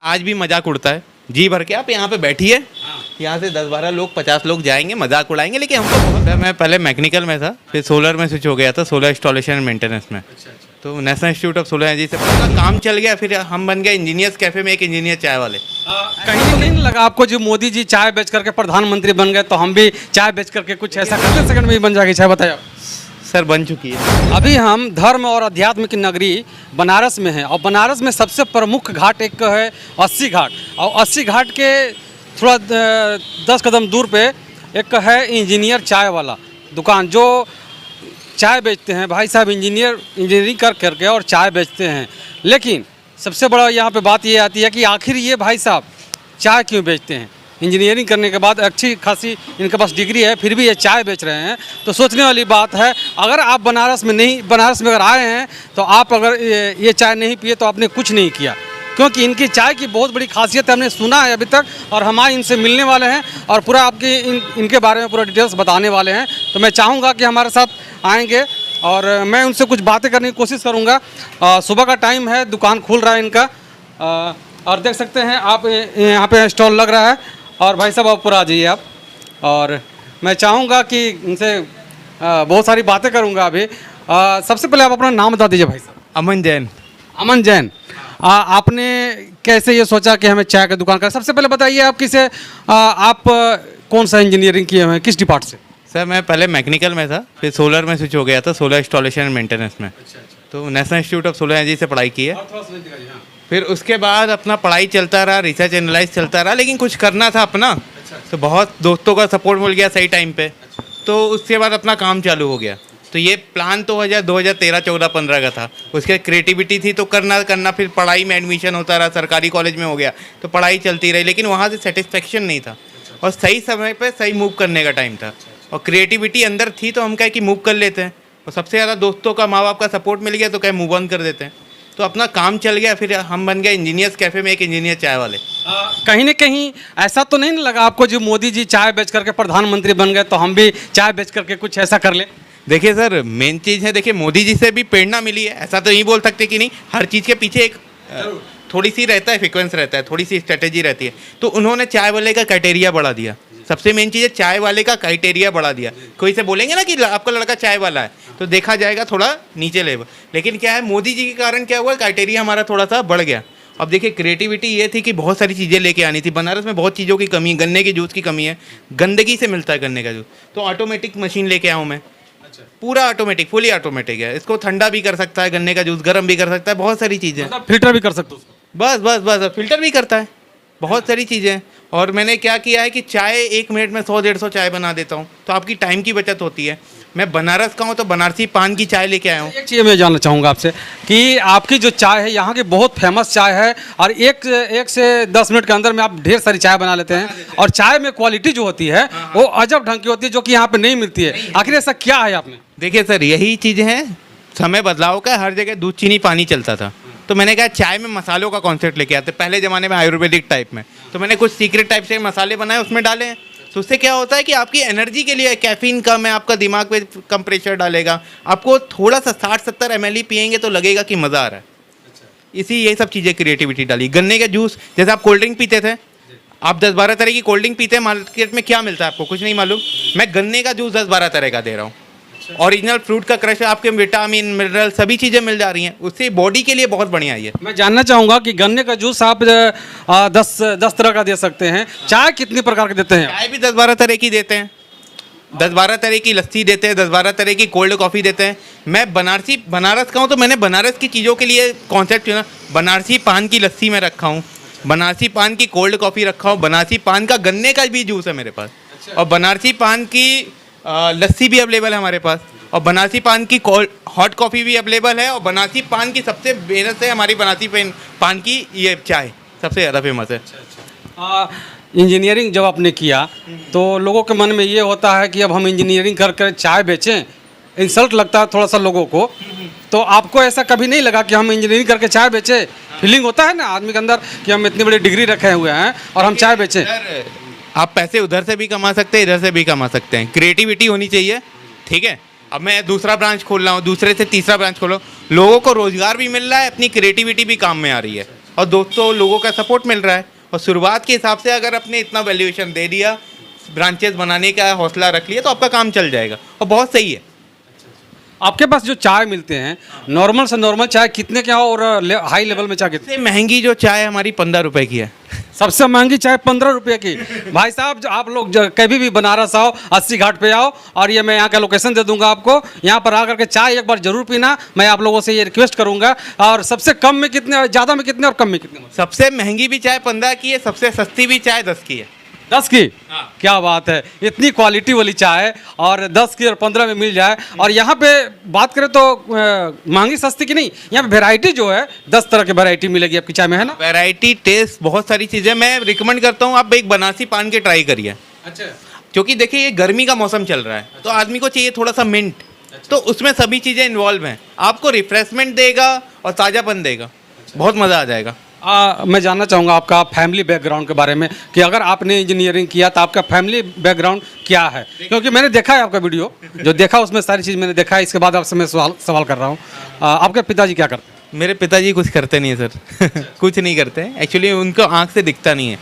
आज भी मजाक उड़ता है जी भर के। आप यहाँ पे बैठिए, यहाँ से 10-12 लोग 50 लोग जाएंगे, मजाक उड़ाएंगे, लेकिन हमको बहुत, मैं पहले मैकेनिकल में था, फिर सोलर में स्विच हो गया था, सोलर इंस्टॉलेशन एंड मेंटेनेंस में। तो national institute of solar energy से पूरा काम चल गया, फिर हम बन गए इंजीनियर्स कैफे में एक इंजीनियर चाय वाले। कहीं तो नहीं लगा आपको जो मोदी जी चाय बेच करके प्रधानमंत्री बन गए तो हम भी चाय बेच करके कुछ ऐसा करते सेकंड में ही बन जाएगी चाय? बताया सर बन चुकी है। अभी हम धर्म और अध्यात्म की नगरी बनारस में हैं और बनारस में सबसे प्रमुख घाट एक है 80 घाट, और 80 घाट के थोड़ा 10 कदम दूर पे एक है इंजीनियर चाय वाला दुकान जो चाय बेचते हैं। भाई साहब इंजीनियरिंग कर करके और चाय बेचते हैं, लेकिन सबसे बड़ा यहाँ पे बात ये आती है कि आखिर ये भाई साहब चाय क्यों बेचते हैं? इंजीनियरिंग करने के बाद अच्छी खासी इनके पास डिग्री है, फिर भी ये चाय बेच रहे हैं। तो सोचने वाली बात है, अगर आप बनारस में अगर आए हैं तो आप अगर ये चाय नहीं पिए तो आपने कुछ नहीं किया, क्योंकि इनकी चाय की बहुत बड़ी खासियत है, हमने सुना है अभी तक, और हम इनसे मिलने वाले हैं और पूरा आपके इनके बारे में पूरा डिटेल्स बताने वाले हैं। तो मैं चाहूँगा कि हमारे साथ आएंगे और मैं उनसे कुछ बातें करने की कोशिश करूँगा। सुबह का टाइम है, दुकान खुल रहा है इनका, और देख सकते हैं आप यहाँ पे स्टॉल लग रहा है। और भाई साहब आप पूरा आ जाइए आप, और मैं चाहूँगा कि इनसे बहुत सारी बातें करूँगा अभी। सबसे पहले आप अपना नाम बता दीजिए भाई साहब। अमन जैन। अमन जैन, आपने कैसे ये सोचा कि हमें चाय की दुकान का? सबसे पहले बताइए आप आप कौन सा इंजीनियरिंग किए हुए हैं, किस डिपार्ट से? सर मैं पहले मैकेनिकल में था, फिर सोलर में स्विच हो गया था, सोलर इंस्टॉलेशन एंड मेंटेनेंस में। तो national institute of solar energy से पढ़ाई की है। फिर उसके बाद अपना पढ़ाई चलता रहा, रिसर्च एनालाइज चलता रहा, लेकिन कुछ करना था अपना। तो बहुत दोस्तों का सपोर्ट मिल गया सही टाइम पे, तो उसके बाद अपना काम चालू हो गया। तो ये प्लान तो 2013, 14, 15 का था। उसके क्रिएटिविटी थी तो करना, फिर पढ़ाई में एडमिशन होता रहा, सरकारी कॉलेज में हो गया तो पढ़ाई चलती रही, लेकिन वहाँ से सेटिस्फेक्शन नहीं था और सही समय पे सही मूव करने का टाइम था और क्रिएटिविटी अंदर थी, तो हम कहे कि मूव कर लेते हैं। और सबसे ज़्यादा दोस्तों का, माँ बाप का सपोर्ट मिल गया तो कहे मूव ऑन कर देते हैं। तो अपना काम चल गया, फिर हम बन गए इंजीनियर्स कैफे में एक इंजीनियर चाय वाले। कहीं ना कहीं ऐसा तो नहीं लगा आपको जो मोदी जी चाय बेच करके प्रधानमंत्री बन गए तो हम भी चाय बेच करके कुछ ऐसा कर ले? देखिए सर, मेन चीज़ है, देखिए मोदी जी से भी प्रेरणा मिली है, ऐसा तो नहीं बोल सकते कि नहीं। हर चीज़ के पीछे एक थोड़ी सी रहता है, फ्रिक्वेंस रहता है, थोड़ी सी स्ट्रेटेजी रहती है। तो उन्होंने चाय वाले का क्राइटेरिया बढ़ा दिया। सबसे मेन चीज़ है चाय वाले का क्राइटेरिया बढ़ा दिया। कोई से बोलेंगे ना कि आपका लड़का चाय वाला है तो देखा जाएगा थोड़ा नीचे लेवल, लेकिन क्या है, मोदी जी के कारण क्या हुआ, क्राइटेरिया हमारा थोड़ा सा बढ़ गया। अब देखिए क्रिएटिविटी ये थी कि बहुत सारी चीज़ें लेके आनी थी। बनारस में बहुत चीज़ों की कमी है, गन्ने के जूस की कमी है, गंदगी से मिलता है गन्ने का जूस। तो ऑटोमेटिक मशीन लेके आऊँ मैं, पूरा ऑटोमेटिक, फुली ऑटोमेटिक है। इसको ठंडा भी कर सकता है, गन्ने का जूस गर्म भी कर सकता है, बहुत सारी चीज़ें। फिल्टर भी कर सकते हो? बस फिल्टर भी करता है, बहुत सारी चीज़ें। और मैंने क्या किया है कि चाय 1 मिनट में 100-150 चाय बना देता हूँ, तो आपकी टाइम की बचत होती है। मैं बनारस का हूँ तो बनारसी पान की चाय लेके आया हूँ। एक चीज़ मैं जानना चाहूँगा आपसे कि आपकी जो चाय है यहाँ की बहुत फेमस चाय है, और एक से 10 मिनट के अंदर में आप ढेर सारी चाय बना लेते हैं, और चाय में क्वालिटी जो होती है वो अजब ढंग की होती है, जो कि यहाँ पे नहीं मिलती है। आखिर ऐसा क्या है आप में? देखिए सर, यही चीज़ है, समय बदलाव का। हर जगह दूध चीनी पानी चलता था, तो मैंने कहा चाय में मसालों का कॉन्सेप्ट लेके आते। पहले ज़माने में आयुर्वेदिक टाइप में, तो मैंने कुछ सीक्रेट टाइप से मसाले बनाए, उसमें डाले हैं। तो उससे क्या होता है कि आपकी एनर्जी के लिए कैफीन कम है, आपका दिमाग पे कम प्रेशर डालेगा, आपको थोड़ा सा 60-70 ml पियेंगे तो लगेगा कि मज़ा आ रहा है। ये सब चीज़ें क्रिएटिविटी डाली। गन्ने का जूस, जैसे आप कोल्ड ड्रिंक पीते थे, आप 10-12 तरह की कोल्ड ड्रिंक पीते हैं, मार्केट में क्या मिलता है आपको कुछ नहीं मालूम। मैं गन्ने का जूस 10-12 तरह का दे रहा हूँ। ओरिजिनल फ्रूट का क्रश, आपके विटामिन मिनरल सभी चीज़ें मिल जा रही हैं, उससे बॉडी के लिए बहुत बढ़िया है। मैं जानना चाहूँगा कि गन्ने का जूस आप 10 तरह का दे सकते हैं, चाय कितनी प्रकार के देते हैं? चाय भी 10-12 तरह की देते हैं, 10-12 तरह की लस्सी देते हैं, 10-12 तरह की कोल्ड कॉफ़ी देते हैं। मैं बनारस का हूँ तो मैंने बनारस की चीज़ों के लिए कॉन्सेप्ट चुना। बनारसी पान की लस्सी में रखा हूँ, बनारसी पान की कोल्ड कॉफ़ी रखा हूँ, बनारसी पान का गन्ने का भी जूस है मेरे पास, और बनारसी पान की लस्सी भी अवेलेबल है हमारे पास, और बनारसी पान की हॉट कॉफ़ी भी अवेलेबल है, और बनारसी पान की सबसे फेमस है हमारी बनारसी पान की ये चाय सबसे ज़्यादा फेमस है। इंजीनियरिंग जब आपने किया तो लोगों के मन में ये होता है कि अब हम इंजीनियरिंग कर चाय बेचें, इंसल्ट लगता है थोड़ा सा लोगों को। तो आपको ऐसा कभी नहीं लगा कि हम इंजीनियरिंग करके चाय बेचें? फीलिंग होता है ना आदमी के अंदर कि हम इतनी बड़ी डिग्री रखे हुए हैं और हम चाय बेचें। आप पैसे उधर से भी कमा सकते हैं, इधर से भी कमा सकते हैं, क्रिएटिविटी होनी चाहिए, ठीक है। अब मैं दूसरा ब्रांच खोल रहा हूँ, दूसरे से तीसरा ब्रांच खोलो, लोगों को रोजगार भी मिल रहा है, अपनी क्रिएटिविटी भी काम में आ रही है, और दोस्तों लोगों का सपोर्ट मिल रहा है। और शुरुआत के हिसाब से अगर आपने इतना वैल्यूएशन दे दिया, ब्रांचेस बनाने का हौसला रख लिया, तो आपका काम चल जाएगा और बहुत सही है। आपके पास जो चाय मिलते हैं, नॉर्मल से नॉर्मल चाय कितने के हैं और हाई लेवल में चाय कितने? सबसे महंगी जो चाय हमारी 15 रुपए की है। सबसे महंगी चाय 15 रुपये की। भाई साहब, जो आप लोग कभी भी बनारस आओ, 80 घाट पे आओ, और ये मैं यहाँ का लोकेशन दे दूंगा आपको। यहाँ पर आकर के चाय एक बार जरूर पीना। मैं आप लोगों से ये रिक्वेस्ट करूंगा। और सबसे कम में कितने, ज़्यादा में कितने और कम में कितने? सबसे महंगी भी चाय 15 की है, सबसे सस्ती भी चाय 10 की है। 10 की? क्या बात है, इतनी क्वालिटी वाली चाय और 10 की और 15 में मिल जाए। और यहाँ पे बात करें तो महंगी सस्ती की नहीं, यहाँ पे वैरायटी जो है 10 तरह की वैरायटी मिलेगी आपकी चाय में, है ना? वैरायटी, टेस्ट, बहुत सारी चीज़ें। मैं रिकमेंड करता हूँ आप एक बनारसी पान के ट्राई करिए। अच्छा। क्योंकि देखिए ये गर्मी का मौसम चल रहा है, तो आदमी को चाहिए थोड़ा सा मिंट, तो उसमें सभी चीज़ें इन्वॉल्व हैं। आपको रिफ्रेशमेंट देगा और ताज़ापन देगा, बहुत मज़ा आ जाएगा। मैं जानना चाहूँगा आपका फैमिली बैकग्राउंड के बारे में, कि अगर आपने इंजीनियरिंग किया तो आपका फैमिली बैकग्राउंड क्या है? क्योंकि मैंने देखा है आपका वीडियो, जो देखा उसमें सारी चीज़ मैंने देखा है। इसके बाद आपसे मैं सवाल कर रहा हूँ, आपके पिताजी क्या करते हैं? मेरे पिताजी कुछ करते नहीं है सर। कुछ नहीं करते हैं एक्चुअली, उनको आँख से दिखता नहीं है,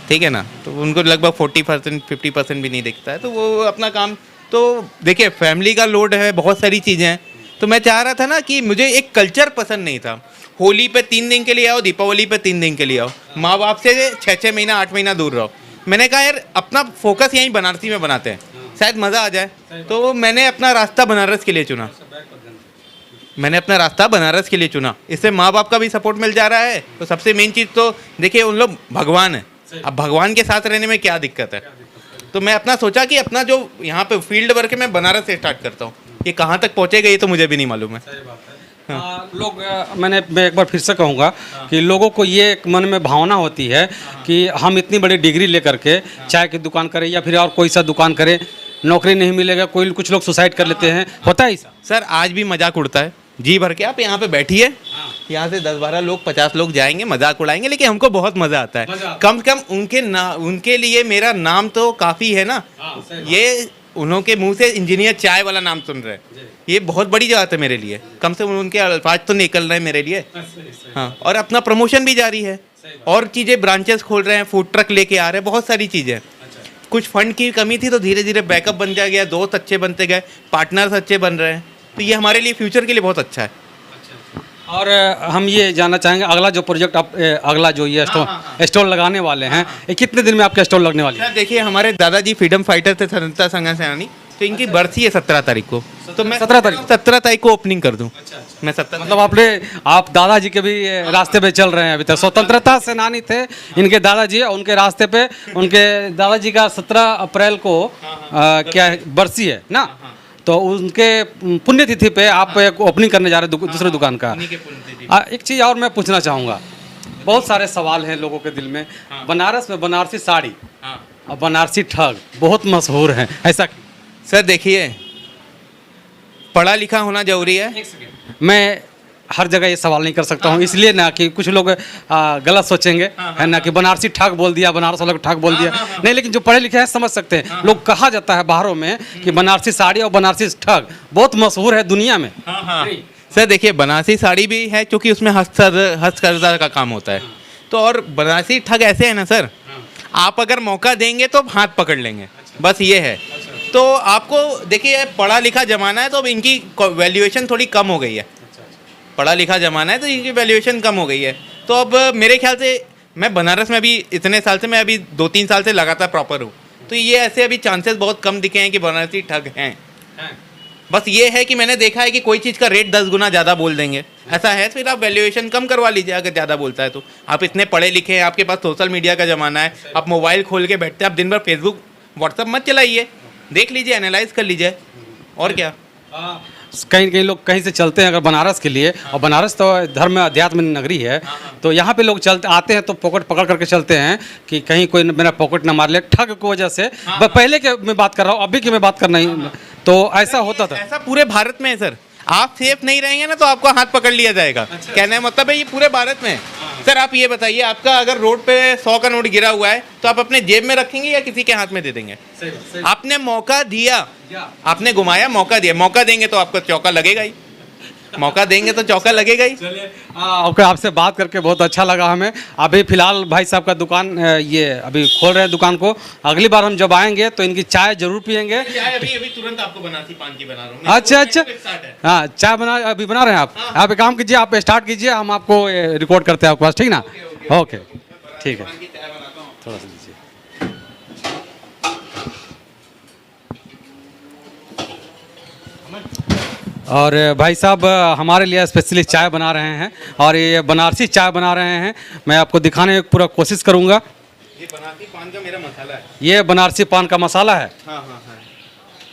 ठीक है ना, तो उनको लगभग 40% 50% भी नहीं दिखता है, तो वो अपना काम। तो देखिए फैमिली का लोड है, बहुत सारी चीज़ें हैं। तो मैं चाह रहा था ना कि मुझे एक कल्चर पसंद नहीं था। होली पे 3 दिन के लिए आओ, दीपावली पे 3 दिन के लिए आओ, माँ बाप से 6-6 महीना 8 महीना दूर रहो। मैंने कहा यार अपना फोकस यहीं बनारसी में बनाते हैं, शायद मज़ा आ जाए। तो मैंने अपना रास्ता बनारस के लिए चुना। मैंने अपना रास्ता बनारस के लिए चुना। इससे माँ बाप का भी सपोर्ट मिल जा रहा है। तो सबसे मेन चीज़ तो देखिए उन लोग भगवान है। अब भगवान के साथ रहने में क्या दिक्कत है? तो मैं अपना सोचा कि अपना जो यहाँ पे फील्ड वर्क है मैं बनारस से स्टार्ट करता हूँ। ये कहाँ तक पहुँचेगा ये तो मुझे भी नहीं मालूम है। मैं एक बार फिर से कहूँगा कि लोगों को ये एक मन में भावना होती है कि हम इतनी बड़ी डिग्री लेकर के चाय की दुकान करें या फिर और कोई सा दुकान करें, नौकरी नहीं मिलेगा, कोई कुछ लोग सुसाइड कर लेते हैं, होता है ऐसा? सर आज भी मजाक उड़ता है जी भर के। आप यहाँ पे बैठिए, यहाँ से 10-12 लोग 50 लोग जाएंगे, मजाक उड़ाएंगे, लेकिन हमको बहुत मज़ा आता है। कम से कम उनके लिए मेरा नाम तो काफ़ी है ना। ये उन्होंने मुंह से इंजीनियर चाय वाला नाम सुन रहे हैं, ये बहुत बड़ी बात है मेरे लिए। कम से कम उनके अल्फाज तो निकल रहे हैं मेरे लिए। हाँ, और अपना प्रमोशन भी जारी है, और चीज़ें ब्रांचेस खोल रहे हैं, फूड ट्रक लेके आ रहे हैं, बहुत सारी चीज़ें। कुछ फंड की कमी थी तो धीरे धीरे बैकअप बन जा गया, दोस्त अच्छे बनते गए, पार्टनर्स अच्छे बन रहे हैं। तो ये हमारे लिए फ्यूचर के लिए बहुत अच्छा है। और हम ये जानना चाहेंगे अगला जो प्रोजेक्ट आप अगला जो ये स्टॉल लगाने वाले हैं, ये कितने दिन में आपका स्टॉल लगने वाली है? देखिए हमारे दादाजी फ्रीडम फाइटर थे, स्वतंत्रता संग्राम सेनानी, तो इनकी बर्थी है 17 तारीख को। तो मैं 17 तारीख को ओपनिंग कर दूं। मैं 17 मतलब आप दादाजी के भी रास्ते पे चल रहे हैं अभी तक। स्वतंत्रता सेनानी थे इनके दादाजी, उनके रास्ते पे उनके दादाजी का 17 अप्रैल को क्या बरसी है ना, तो उनके पुण्यतिथि पे आप एक ओपनिंग करने जा रहे हैं दूसरे दुकान का। एक चीज़ और मैं पूछना चाहूँगा, बहुत सारे सवाल हैं लोगों के दिल में। बनारस में बनारसी साड़ी और बनारसी ठग बहुत मशहूर हैं, ऐसा? सर देखिए पढ़ा लिखा होना जरूरी है। मैं हर जगह ये सवाल नहीं कर सकता हूँ, इसलिए ना कि कुछ लोग गलत सोचेंगे, है ना, कि बनारसी ठग बोल दिया, बनारस वाला को ठग बोल दिया। नहीं, लेकिन जो पढ़े लिखे हैं समझ सकते हैं। लोग कहा जाता है बाहरों में कि बनारसी साड़ी और बनारसी ठग बहुत मशहूर है दुनिया में। सर देखिए बनारसी साड़ी भी है क्योंकि उसमें हस्तकरघा का काम होता है, तो और बनारसी ठग ऐसे है ना सर, आप अगर मौका देंगे तो हाथ पकड़ लेंगे, बस ये है। तो आपको देखिए पढ़ा लिखा ज़माना है, तो अब इनकी वैल्यूएशन थोड़ी कम हो गई है। पढ़ा लिखा ज़माना है तो इनकी वैल्यूएशन कम हो गई है। तो अब मेरे ख्याल से मैं बनारस में अभी इतने साल से, मैं अभी 2-3 साल से लगातार प्रॉपर हूँ, तो ये ऐसे अभी चांसेस बहुत कम दिखे हैं कि बनारसी ठग हैं। बस ये है कि मैंने देखा है कि कोई चीज़ का रेट 10 गुना ज़्यादा बोल देंगे, ऐसा है, फिर आप वैल्यूएशन कम करवा लीजिए। अगर ज़्यादा बोलता है तो आप इतने पढ़े लिखे हैं, आपके पास सोशल मीडिया का ज़माना है, आप मोबाइल खोल के बैठते हैं, आप दिन भर फेसबुक व्हाट्सअप मत चलाइए, देख लीजिए, एनालाइज कर लीजिए, और क्या। कहीं लोग कहीं से चलते हैं अगर बनारस के लिए, और बनारस तो धर्म अध्यात्म नगरी है, तो यहाँ पे लोग चलते आते हैं तो पॉकेट पकड़ करके चलते हैं कि कहीं कोई मेरा पॉकेट ना मार ले, ठग की वजह से। पहले के मैं बात कर रहा हूँ, अभी की मैं बात कर रही हूँ, तो ऐसा होता था। ऐसा पूरे भारत में है सर, आप सेफ नहीं रहेंगे ना तो आपको हाथ पकड़ लिया जाएगा। कहने का मतलब है ये पूरे भारत में है। सर आप ये बताइए, आपका अगर रोड पे 100 का नोट गिरा हुआ है तो आप अपने जेब में रखेंगे या किसी के हाथ में दे देंगे? आपने मौका दिया, आपने घुमाया, मौका दिया, मौका देंगे तो आपको चौका लगेगा ही। मौका देंगे तो चौका लगेगा ही। चलिए ओके, आपसे बात करके बहुत अच्छा लगा हमें। अभी फिलहाल भाई साहब का दुकान ये अभी खोल रहे हैं दुकान को। अगली बार हम जब आएंगे तो इनकी चाय जरूर पियेंगे। चाय अभी अभी तुरंत आपको बनाती पान की बना रहा हूँ। अच्छा, हाँ चाय अभी बना रहे हैं आप। आप एक काम कीजिए, आप स्टार्ट कीजिए, हम आपको रिकॉर्ड करते हैं आपके पास, ठीक ना? ओके ठीक है, थोड़ा सा दीजिए। और भाई साहब हमारे लिए स्पेशली चाय बना रहे हैं और ये बनारसी चाय बना रहे हैं। मैं आपको दिखाने की पूरा कोशिश करूंगा। ये बनारसी पान का मेरा मसाला है। ये बनारसी पान का मसाला है। हाँ हाँ हाँ।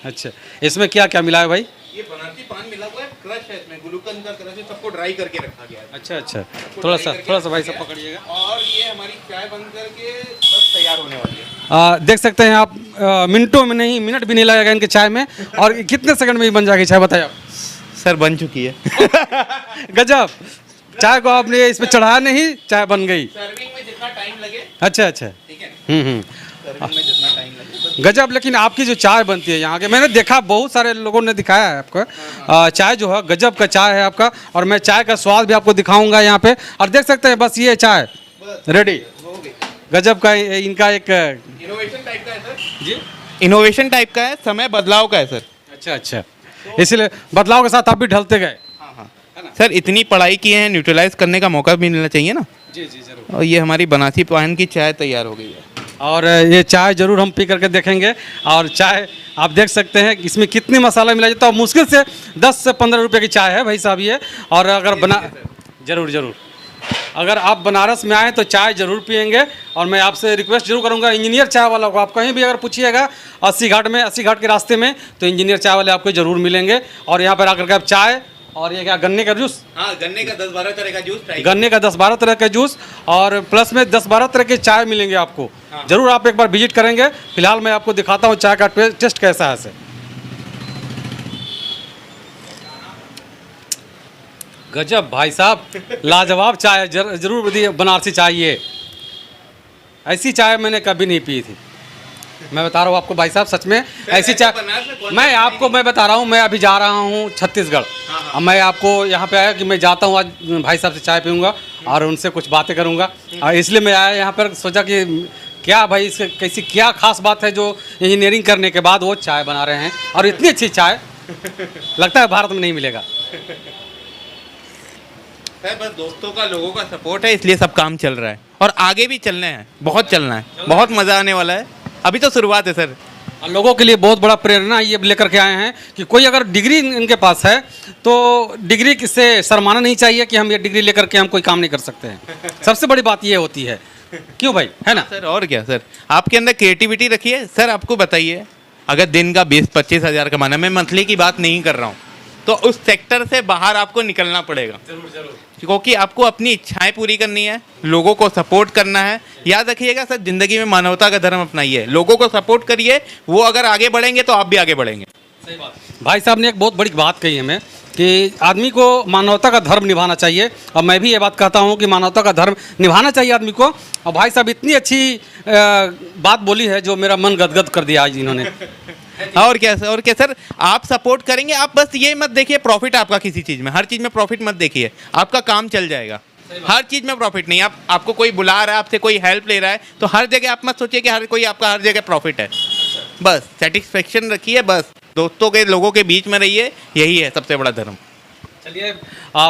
अच्छा, इसमें क्या क्या मिला है भाई? ये बनारसी पान मिला हुआ है, क्रश है इसमें, ग्लूकन का क्रश है, सबको ड्राई करके रखा गया है। अच्छा, थोड़ा सा भाई साहब पकड़िएगा। और ये हमारी चाय बन करके बस तैयार होने वाली है। देख सकते हैं आप, मिनटों में नहीं, मिनट भी नहीं लगेगा इनके चाय में। और कितने सेकंड में ही बन जाएगी चाय, बताइए आप? सर बन चुकी है। गजब, चाय को आपने इस पे चढ़ाया नहीं, चाय बन गई। सर्विंग में जितना टाइम लगे। अच्छा, ठीक है। सर्विंग में जितना टाइम लगे बस। गजब। लेकिन आपकी जो चाय बनती है यहाँ के, मैंने देखा बहुत सारे लोगों ने दिखाया है आपको। चाय जो है गजब का चाय है आपका। और मैं चाय का स्वाद भी आपको दिखाऊंगा यहाँ पे। और देख सकते हैं बस ये चाय रेडी, गजब का इनका एक इनोवेशन टाइप का है सर जी, इनोवेशन टाइप का है, समय बदलाव का है सर। अच्छा, इसलिए बदलाव के साथ आप भी ढलते गए। हाँ सर, इतनी पढ़ाई की है, न्यूट्रलाइज करने का मौका भी मिलना चाहिए ना। जी जरूर। और ये हमारी बनारसी पान की चाय तैयार हो गई है। और ये चाय जरूर हम पी करके देखेंगे। और चाय आप देख सकते हैं इसमें कितनी मसाला मिला जाता है। मुश्किल से 10 से 15 रुपए की चाय है भाई साहब ये। और अगर जरूर अगर आप बनारस में आएँ तो चाय जरूर पियेंगे। और मैं आपसे रिक्वेस्ट जरूर करूंगा, इंजीनियर चाय वाला को आप कहीं भी अगर पूछिएगा 80 घाट के रास्ते में, तो इंजीनियर चाय वाले आपको जरूर मिलेंगे। और यहाँ पर आकर के आप चाय और ये क्या, गन्ने का जूस? हाँ, गन्ने का 10-12 तरह का जूस। गन्ने का 10-12 तरह का जूस और प्लस में 10-12 तरह के चाय मिलेंगे आपको। हाँ। जरूर आप एक बार विजिट करेंगे। फिलहाल मैं आपको दिखाता हूँ चाय का टेस्ट कैसा है से। गजब भाई साहब, लाजवाब चाय, जरूर बनारसी चाय। ये ऐसी चाय मैंने कभी नहीं पी थी, मैं बता रहा हूँ आपको भाई साहब, सच में ऐसी चाय। मैं बता रहा हूँ, मैं अभी जा रहा हूँ छत्तीसगढ़। अब मैं आपको यहाँ पे आया कि मैं जाता हूँ, आज भाई साहब से चाय पीऊँगा और उनसे कुछ बातें करूँगा। और इसलिए मैं आया यहाँ पर, सोचा कि क्या भाई इसके कैसी क्या खास बात है जो इंजीनियरिंग करने के बाद वो चाय बना रहे हैं। और इतनी अच्छी चाय लगता है भारत में नहीं मिलेगा। बस दोस्तों का, लोगों का सपोर्ट है, इसलिए सब काम चल रहा है। और आगे भी चलना है, बहुत चलना है, बहुत मज़ा आने वाला है। अभी तो शुरुआत है सर। लोगों के लिए बहुत बड़ा प्रेरणा ये लेकर के आए हैं कि कोई अगर डिग्री इनके पास है तो डिग्री से शर्माना नहीं चाहिए कि हम ये डिग्री लेकर के हम कोई काम नहीं कर सकते हैं। सबसे बड़ी बात ये होती है, क्यों भाई, है ना सर? और क्या सर, आपके अंदर क्रिएटिविटी रखिए सर। आपको बताइए, अगर दिन का 20-25 हज़ार कमाना, मैं मंथली की बात नहीं कर रहा हूँ, तो उस सेक्टर से बाहर आपको निकलना पड़ेगा। जरूर, क्योंकि आपको अपनी इच्छाएं पूरी करनी है, लोगों को सपोर्ट करना है। याद रखिएगा सर, जिंदगी में मानवता का धर्म अपनाइए, लोगों को सपोर्ट करिए, वो अगर आगे बढ़ेंगे तो आप भी आगे बढ़ेंगे। सही बात। भाई साहब ने एक बहुत बड़ी बात कही हमें कि आदमी को मानवता का धर्म निभाना चाहिए। और मैं भी ये बात कहता हूँ कि मानवता का धर्म निभाना चाहिए आदमी को। और भाई साहब इतनी अच्छी बात बोली है जो मेरा मन गदगद कर दिया आज इन्होंने। और क्या सर, आप सपोर्ट करेंगे। आप बस ये मत देखिए प्रॉफिट आपका किसी चीज़ में, हर चीज़ में प्रॉफिट मत देखिए, आपका काम चल जाएगा। हर चीज़ में प्रॉफिट नहीं। आपको कोई बुला रहा है, आपसे कोई हेल्प ले रहा है, तो हर जगह आप मत सोचिए कि हर जगह प्रॉफिट है। बस सेटिस्फेक्शन रखिए, बस दोस्तों के, लोगों के बीच में रहिए, यही है सबसे बड़ा धर्म। चलिए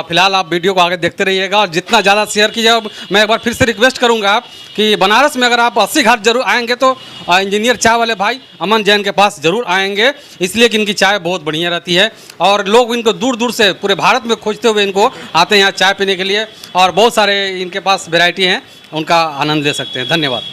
फिलहाल आप वीडियो को आगे देखते रहिएगा और जितना ज़्यादा शेयर कीजिएगा। मैं एक बार फिर से रिक्वेस्ट करूंगा कि बनारस में अगर आप 80 घाट जरूर आएंगे तो इंजीनियर चाय वाले भाई अमन जैन के पास जरूर आएंगे, इसलिए कि इनकी चाय बहुत बढ़िया रहती है। और लोग इनको दूर दूर से पूरे भारत में खोजते हुए इनको आते हैं यहाँ चाय पीने के लिए। और बहुत सारे इनके पास वैरायटी हैं, उनका आनंद ले सकते हैं। धन्यवाद।